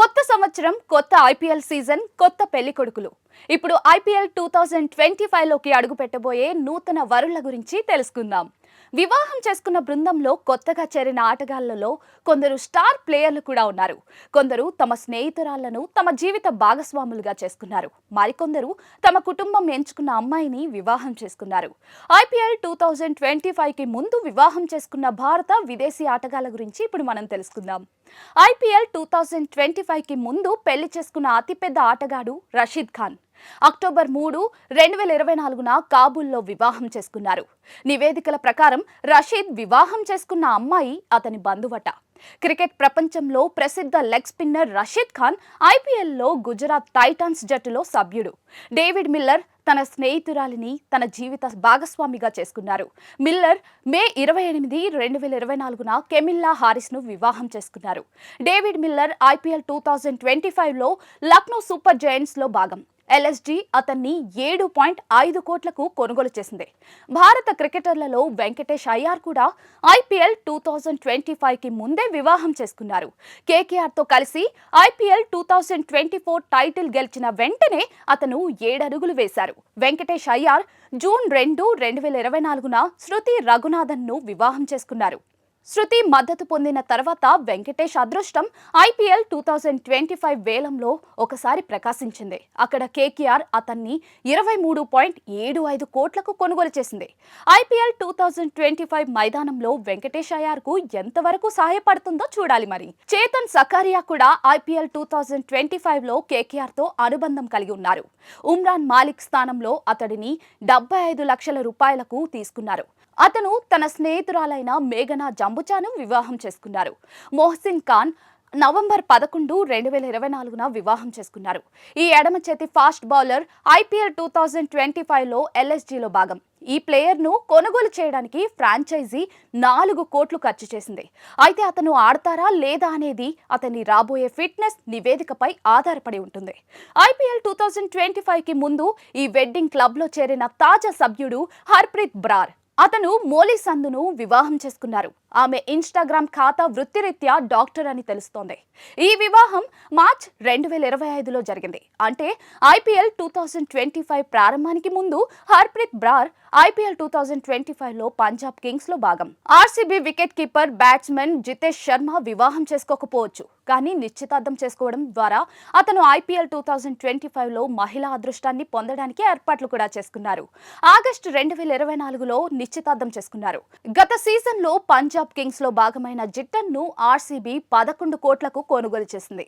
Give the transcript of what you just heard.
కొత్త సంవత్సరం, కొత్త ఐపీఎల్ సీజన్, కొత్త పెళ్లికొడుకులు. ఇప్పుడు ఐపీఎల్ 2025లోకి అడుగు పెట్టబోయే నూతన వరుల గురించి తెలుసుకుందాం. వివాహం చేసుకున్న బృందంలో కొత్తగా చేరిన ఆటగాళ్లలో కొందరు స్టార్ ప్లేయర్లు కూడా ఉన్నారు. కొందరు తమ స్నేహితురాళ్లను తమ జీవిత భాగస్వాములుగా చేసుకున్నారు. మరికొందరు తమ కుటుంబం ఎంచుకున్న అమ్మాయిని వివాహం చేసుకున్నారు. ఐపీఎల్ 2025కి ముందు వివాహం చేసుకున్న భారత విదేశీ ఆటగాళ్ల గురించి ఇప్పుడు మనం తెలుసుకుందాం. ఐపీఎల్ 2025కి ముందు పెళ్లి చేసుకున్న అతిపెద్ద ఆటగాడు రషీద్ ఖాన్. అక్టోబర్ 3, 2024న కాబూల్లో వివాహం చేసుకున్నారు. నివేదికల ప్రకారం రషీద్ వివాహం చేసుకున్న అమ్మాయి అతని బంధువట. క్రికెట్ ప్రపంచంలో ప్రసిద్ధ లెగ్ స్పిన్నర్ రషీద్ ఖాన్ ఐపీఎల్లో గుజరాత్ టైటాన్స్ జట్టులో సభ్యుడు. డేవిడ్ మిల్లర్ తన స్నేహితురాలిని తన జీవిత భాగస్వామిగా చేసుకున్నారు. మిల్లర్ మే 28, 2024న కెమిల్లా హారిస్ను వివాహం చేసుకున్నారు. డేవిడ్ మిల్లర్ ఐపీఎల్ 2025లో లక్నో సూపర్ జైంట్స్లో భాగం. ఎల్ఎస్జీ అతన్ని 7.5 కోట్లకు కొనుగోలు చేసింది. భారత క్రికెటర్లలో వెంకటేష్ అయ్యార్ కూడా ఐపీఎల్ 2025కి ముందే వివాహం చేసుకున్నారు. కేకేఆర్తో కలిసి ఐపీఎల్ 2024 టైటిల్ గెలిచిన వెంటనే అతను 7 అడుగులు వేశారు. వెంకటేష్ అయ్యార్ జూన్ 2, 2024న శృతి రఘునాథన్ను వివాహం చేసుకున్నారు. శృతి మద్దతు పొందిన తర్వాత వెంకటేష్ అదృష్టం ఐపీఎల్ 2025 వేలంలో ఒకసారి ప్రకాశించింది. అక్కడ కేకేఆర్ అతన్ని 23.75 కోట్లకు కొనుగోలు చేసింది. ఐపీఎల్ 2025 మైదానంలో వెంకటేష్ అయ్యార్కు ఎంతవరకు సహాయపడుతుందో చూడాలి. మరి చేతన్ సకారియా కూడా ఐపీఎల్ 2025లో కేకేఆర్తో అనుబంధం కలిగి ఉన్నారు. ఉమ్రాన్ మాలిక్ స్థానంలో అతడిని 75 లక్షల రూపాయలకు తీసుకున్నారు. అతను తన స్నేహితురాలైన మేఘనా జంబుచాను వివాహం చేసుకున్నారు. మొహసిన్ ఖాన్ నవంబర్ 11, 2024న వివాహం చేసుకున్నారు. ఈ ఎడమ చేతి ఫాస్ట్ బౌలర్ ఐపీఎల్ 2025లో ఎల్ఎస్జీలో భాగం. ఈ ప్లేయర్ను కొనుగోలు చేయడానికి ఫ్రాంచైజీ 4 కోట్లు ఖర్చు చేసింది. అయితే అతను ఆడతారా లేదా అనేది అతని రాబోయే ఫిట్నెస్ నివేదికపై ఆధారపడి ఉంటుంది. ఐపీఎల్ 2025కి ముందు ఈ వెడ్డింగ్ క్లబ్లో చేరిన తాజా సభ్యుడు హర్ప్రీత్ బ్రార్. అతను మోలీ సంధును వివాహం చేసుకున్నారు. ఆమె ఇన్స్టాగ్రామ్ ఖాతా వృత్తిరీత్యా డాక్టర్ అని తెలుస్తోంది. ఈ వివాహం మార్చ్ 2025లో జరిగింది. అంటే ఐపీఎల్ 2025 ప్రారంభానికి ముందు హర్ప్రీత్ బ్రార్ ఐపీఎల్ 2025లో పంజాబ్ కింగ్స్లో భాగం. RCB wicket keeper batsmen Jitesh Sharma వివాహం చేసుకోకపోవచ్చు, కానీ నిశ్చితార్థం చేసుకోవడం ద్వారా అతను ఐపీఎల్ 2025లో మహిళా అదృష్టాన్ని పొందడానికి ఏర్పాట్లు కూడా చేసుకున్నారు. ఆగస్టు 2024లో నిశ్చితార్థం చేసుకున్నారు. గత సీజన్లో పంజాబ్ కింగ్స్లో భాగమైన జిట్టన్ను ఆర్సీబీ 11 కోట్లకు కొనుగోలు చేసింది.